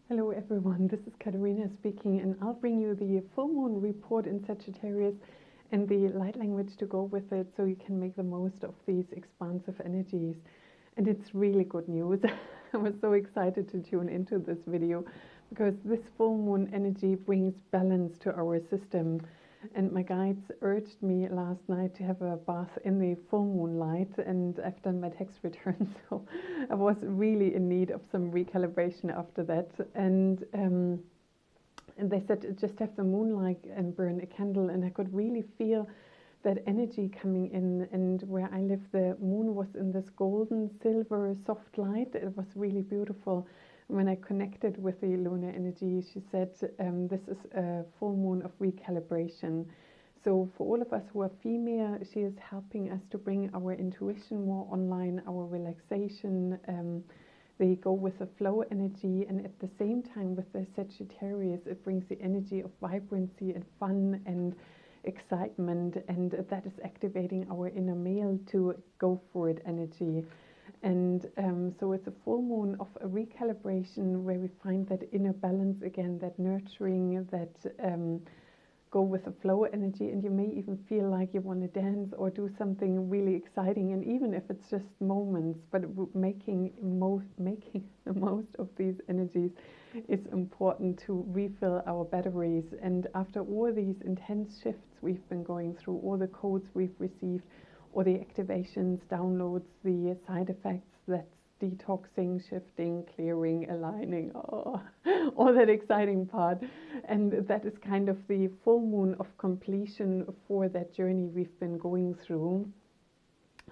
Hello everyone, this is Katerina speaking, and I'll bring you the full moon report in Sagittarius and the light language to go with it so you can make the most of these expansive energies. And it's really good news. I was so excited to tune into this video because this full moon energy brings balance to our system. And my guides urged me last night to have a bath in the full moon light, and I've done my tax return, so I was really in need of some recalibration after that. And they said just have the moonlight and burn a candle, and I could really feel that energy coming in. And where I live, the moon was in this golden silver soft light. It was really beautiful. When I connected with the lunar energy, she said this is a full moon of recalibration. So for all of us who are female, she is helping us to bring our intuition more online, our relaxation. They go with the flow energy, and at the same time with the Sagittarius, it brings the energy of vibrancy and fun and excitement, and that is activating our inner male to go for it energy. And so it's a full moon of a recalibration where we find that inner balance again, that nurturing, that go with the flow energy. And you may even feel like you want to dance or do something really exciting. And even if it's just moments, but making the most of these energies is important to refill our batteries. And after all these intense shifts we've been going through, all the codes we've received, or the activations, downloads, the side effects, that's detoxing, shifting, clearing, aligning, all that exciting part. And that is kind of the full moon of completion for that journey we've been going through.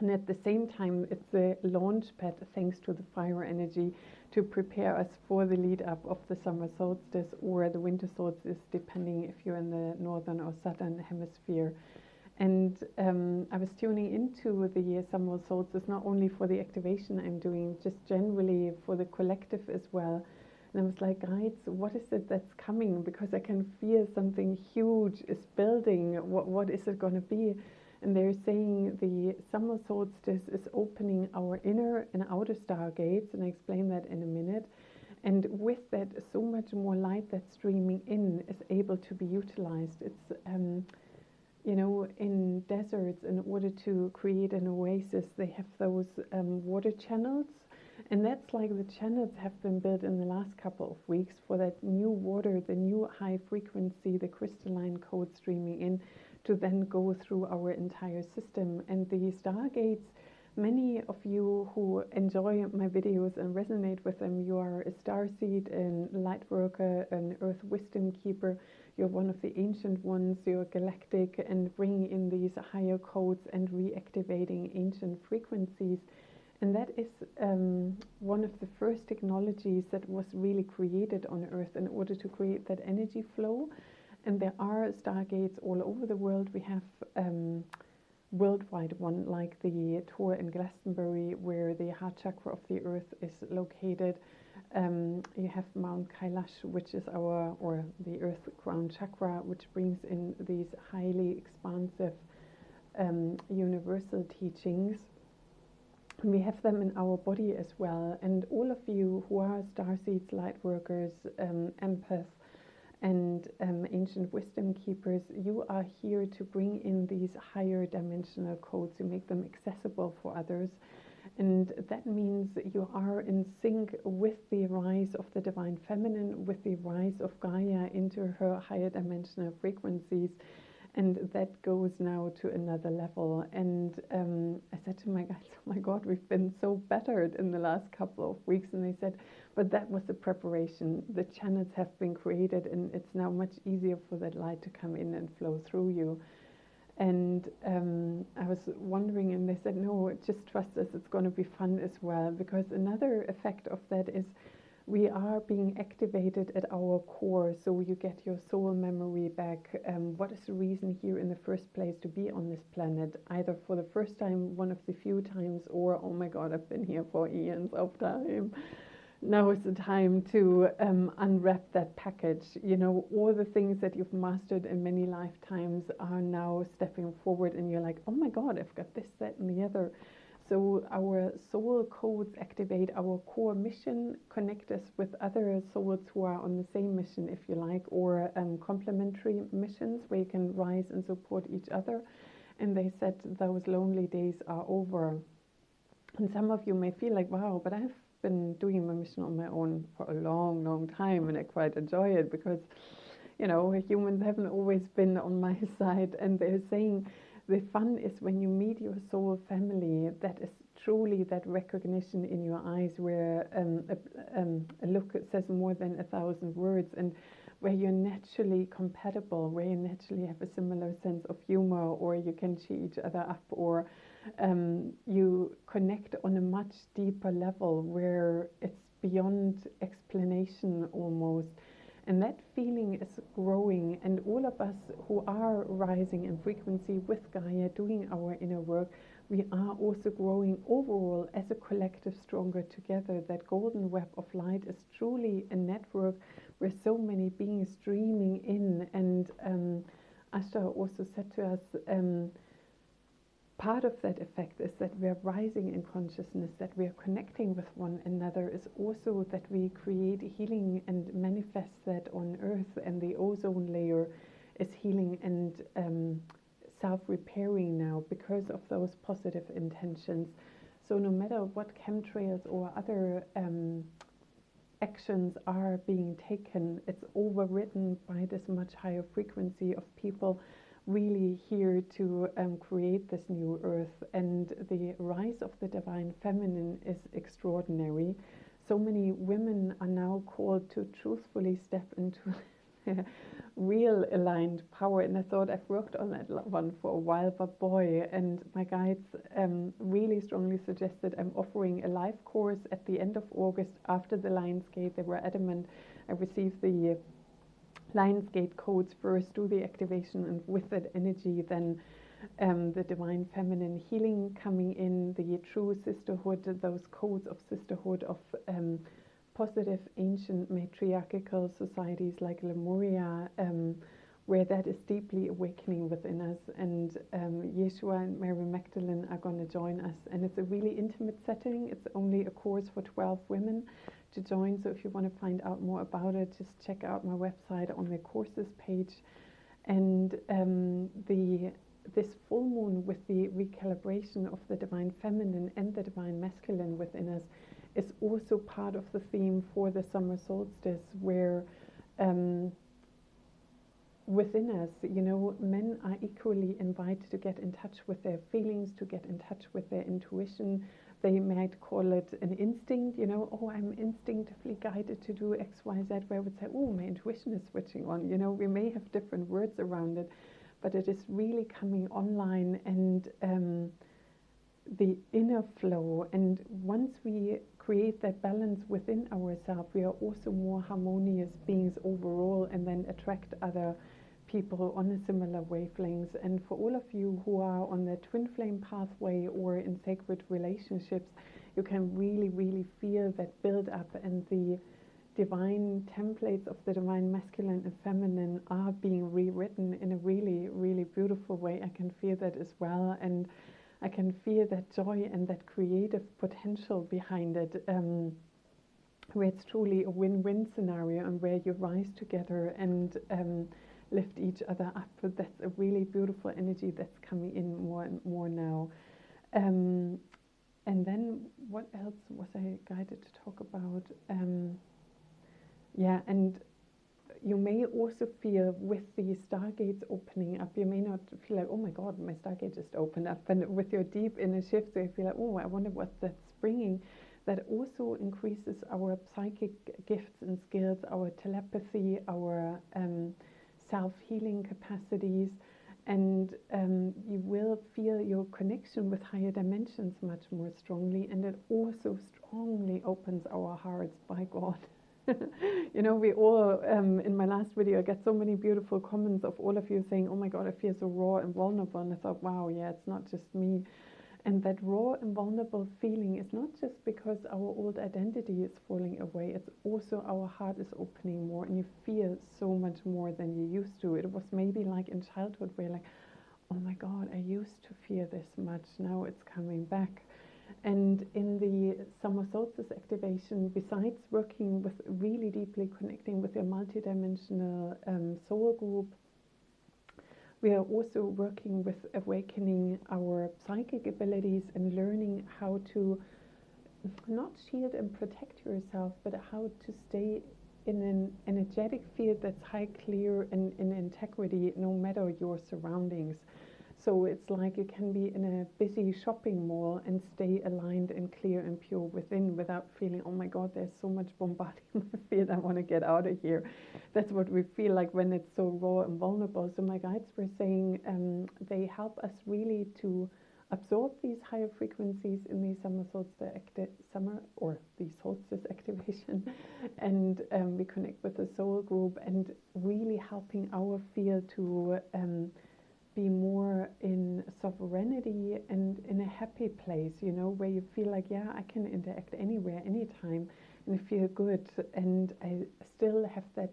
And at the same time, it's the launch pad, thanks to the fire energy, to prepare us for the lead up of the summer solstice or the winter solstice, depending if you're in the northern or southern hemisphere. And I was tuning into the summer solstice, not only for the activation I'm doing, just generally for the collective as well. And I was like, guides, what is it that's coming? Because I can feel something huge is building. What is it going to be? And they're saying the summer solstice is opening our inner and outer stargates, and I explain that in a minute. And with that, so much more light that's streaming in is able to be utilized. It's you know, in deserts, in order to create an oasis, they have those water channels. And that's like the channels have been built in the last couple of weeks for that new water, the new high frequency, the crystalline code streaming in to then go through our entire system. And the stargates, many of you who enjoy my videos and resonate with them, you are a starseed, a light worker, an earth wisdom keeper. You're one of the ancient ones, you're galactic, and bringing in these higher codes and reactivating ancient frequencies. And that is one of the first technologies that was really created on Earth in order to create that energy flow. And there are stargates all over the world. We have worldwide one like the Tor in Glastonbury, where the heart chakra of the Earth is located. You have Mount Kailash, which is or the Earth crown chakra, which brings in these highly expansive universal teachings. We have them in our body as well. And all of you who are starseeds, light workers, empaths, and ancient wisdom keepers, you are here to bring in these higher dimensional codes, to make them accessible for others. And that means you are in sync with the rise of the divine feminine, with the rise of Gaia into her higher dimensional frequencies. And that goes now to another level. And I said to my guys, oh my God, we've been so battered in the last couple of weeks. And they said, but that was the preparation. The channels have been created, and it's now much easier for that light to come in and flow through you. And I was wondering, and they said, no, just trust us, it's going to be fun as well. Because another effect of that is we are being activated at our core, so you get your soul memory back. What is the reason here in the first place to be on this planet? Either for the first time, one of the few times, or, oh my God, I've been here for eons of time. Now is the time to unwrap that package. You know, all the things that you've mastered in many lifetimes are now stepping forward, and you're like, oh my God, I've got this, that, and the other. So our soul codes activate our core mission, connect us with other souls who are on the same mission, if you like, or complementary missions where you can rise and support each other. And they said those lonely days are over. And some of you may feel like, wow, but I've been doing my mission on my own for a long, long time, and I quite enjoy it because, you know, humans haven't always been on my side. And they're saying the fun is when you meet your soul family, that is truly that recognition in your eyes where a look says more than 1,000 words, and where you're naturally compatible, where you naturally have a similar sense of humor, or you can cheer each other up, or you connect on a much deeper level where it's beyond explanation almost. And that feeling is growing, and all of us who are rising in frequency with Gaia, doing our inner work, we are also growing overall as a collective stronger together. That golden web of light is truly a network where so many beings streaming in. And Ashta also said to us, part of that effect is that we are rising in consciousness, that we are connecting with one another, is also that we create healing and manifest that on Earth, and the ozone layer is healing and self-repairing now because of those positive intentions. So no matter what chemtrails or other actions are being taken, it's overwritten by this much higher frequency of people really here to create this new earth. And the rise of the divine feminine is extraordinary. So many women are now called to truthfully step into real aligned power. And I thought I've worked on that one for a while, but boy, and my guides really strongly suggested I'm offering a live course at the end of August after the Lionsgate. They were adamant I received the Lionsgate codes first, do the activation, and with that energy then the divine feminine healing coming in, the true sisterhood, those codes of sisterhood of positive ancient matriarchal societies like Lemuria, where that is deeply awakening within us. And Yeshua and Mary Magdalene are going to join us, and it's a really intimate setting. It's only a course for 12 women to join, so if you want to find out more about it, just check out my website on the courses page. And this full moon with the recalibration of the divine feminine and the divine masculine within us is also part of the theme for the summer solstice, where within us, you know, men are equally invited to get in touch with their feelings, to get in touch with their intuition. They might call it an instinct, you know, oh, I'm instinctively guided to do X, Y, Z, where I would say, oh, my intuition is switching on. You know, we may have different words around it, but it is really coming online, and the inner flow. And once we create that balance within ourselves, we are also more harmonious beings overall, and then attract other people on a similar wavelengths. And for all of you who are on the twin flame pathway or in sacred relationships, you can really, really feel that build up, and the divine templates of the divine masculine and feminine are being rewritten in a really, really beautiful way. I can feel that as well, and I can feel that joy and that creative potential behind it, where it's truly a win-win scenario, and where you rise together and lift each other up. But that's a really beautiful energy that's coming in more and more now. And then what else was I guided to talk about? Yeah, and you may also feel with the stargates opening up, you may not feel like, oh my God, my stargate just opened up. But with your deep inner shift, you feel like, oh, I wonder what that's bringing. That also increases our psychic gifts and skills, our telepathy, our self-healing capacities. And you will feel your connection with higher dimensions much more strongly. And it also strongly opens our hearts, by God. You know, we all, in my last video, I got so many beautiful comments of all of you saying, oh my God, I feel so raw and vulnerable. And I thought, wow, yeah, it's not just me. And that raw and vulnerable feeling is not just because our old identity is falling away. It's also our heart is opening more, and you feel so much more than you used to. It was maybe like in childhood where you're like, oh my God, I used to fear this much. Now it's coming back. And in the summer solstice activation, besides working with really deeply connecting with your multidimensional soul group, we are also working with awakening our psychic abilities and learning how to not shield and protect yourself, but how to stay in an energetic field that's high, clear, and in integrity, no matter your surroundings. So it's like you can be in a busy shopping mall and stay aligned and clear and pure within without feeling, oh my God, there's so much bombarding my field, I want to get out of here. That's what we feel like when it's so raw and vulnerable. So my guides were saying they help us really to absorb these higher frequencies in the summer solstice activation, and we connect with the soul group and really helping our field to be more in sovereignty and in a happy place, you know, where you feel like, yeah, I can interact anywhere, anytime, and feel good, and I still have that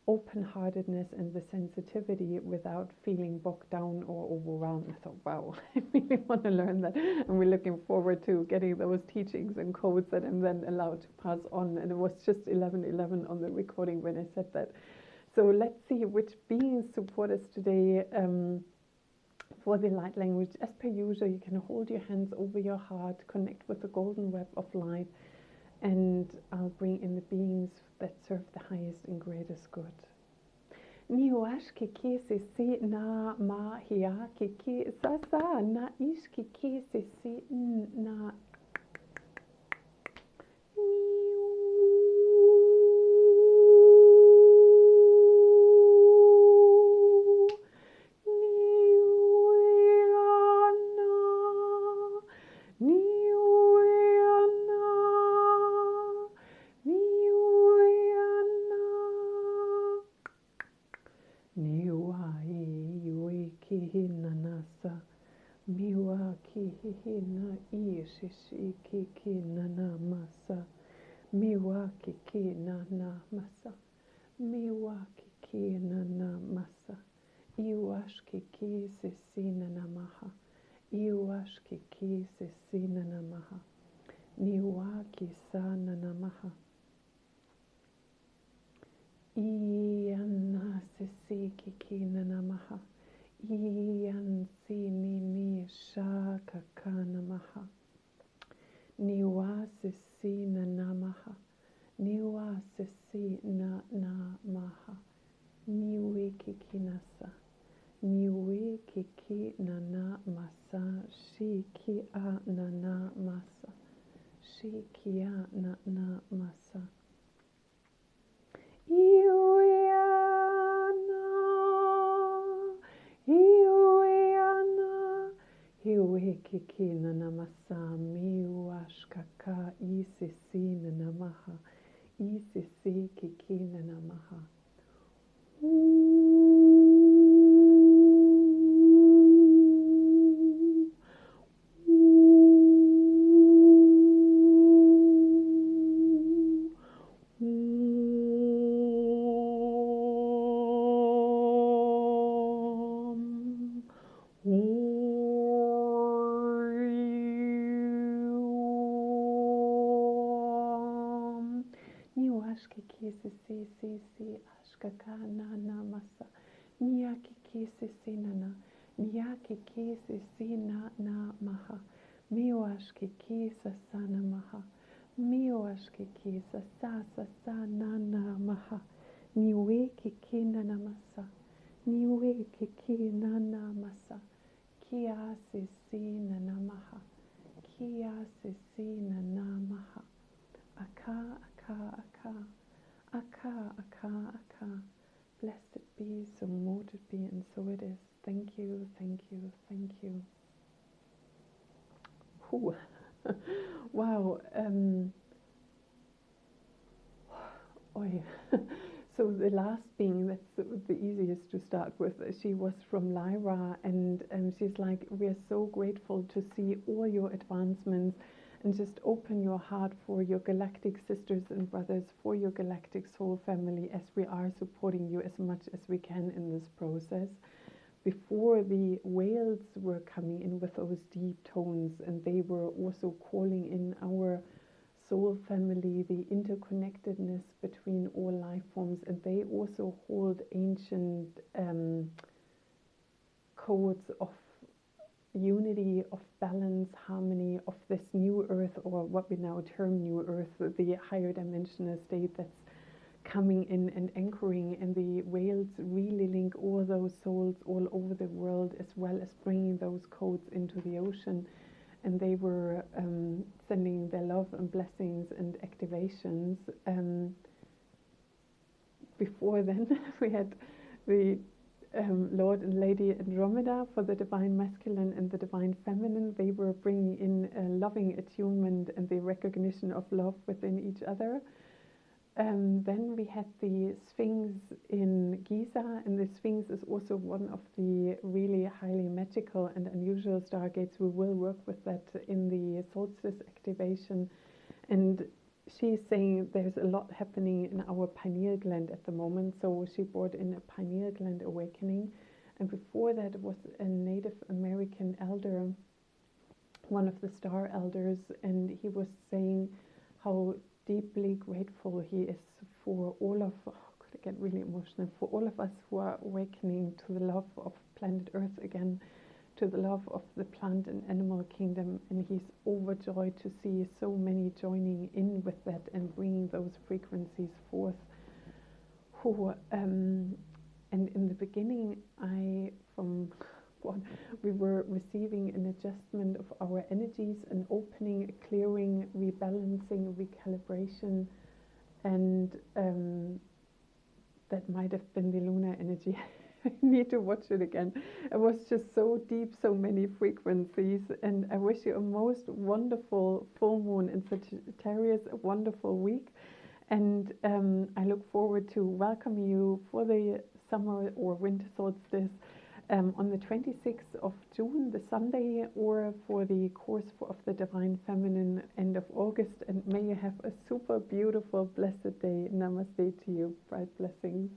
open-heartedness and the sensitivity without feeling bogged down or overwhelmed. I thought, wow, I really want to learn that, and we're looking forward to getting those teachings and codes that I'm then allowed to pass on. And it was just 11:11 on the recording when I said that. So let's see which beings support us today for the light language. As per usual, you can hold your hands over your heart, connect with the golden web of light, and I'll bring in the beings that serve the highest and greatest good. Niwash kiki sisi na ma hia kiki sasa na ish kiki sisi na Wow. So the last being, that's the easiest to start with, she was from Lyra, and she's like, we're so grateful to see all your advancements, and just open your heart for your galactic sisters and brothers, for your galactic soul family, as we are supporting you as much as we can in this process. before the whales were coming in with those deep tones, and they were also calling in our soul family, the interconnectedness between all life forms, and they also hold ancient codes of unity, of balance, harmony, of this new earth, or what we now term new earth, the higher dimensional state that's coming in and anchoring. And the whales really link all those souls all over the world, as well as bringing those codes into the ocean. And they were sending their love and blessings and activations. Before then, we had the Lord and Lady Andromeda for the divine masculine and the divine feminine. They were bringing in a loving attunement and the recognition of love within each other. Then we had the Sphinx in Giza, and the Sphinx is also one of the really highly magical and unusual stargates. We will work with that in the solstice activation. And she's saying there's a lot happening in our pineal gland at the moment, so she brought in a pineal gland awakening. And before that was a Native American elder, one of the star elders, and he was saying how deeply grateful he is for all of, could I get really emotional, for all of us who are awakening to the love of planet Earth again, to the love of the plant and animal kingdom. And he's overjoyed to see so many joining in with that and bringing those frequencies forth. And in the beginning, we were receiving an adjustment of our energies, an opening, a clearing, rebalancing, recalibration, and that might have been the lunar energy. I need to watch it again. It was just so deep, so many frequencies, and I wish you a most wonderful full moon in Sagittarius, a wonderful week, and I look forward to welcome you for the summer or winter solstice on the 26th of June, the Sunday, or for the course of the Divine Feminine end of August. And may you have a super beautiful, blessed day. Namaste to you. Bright blessings.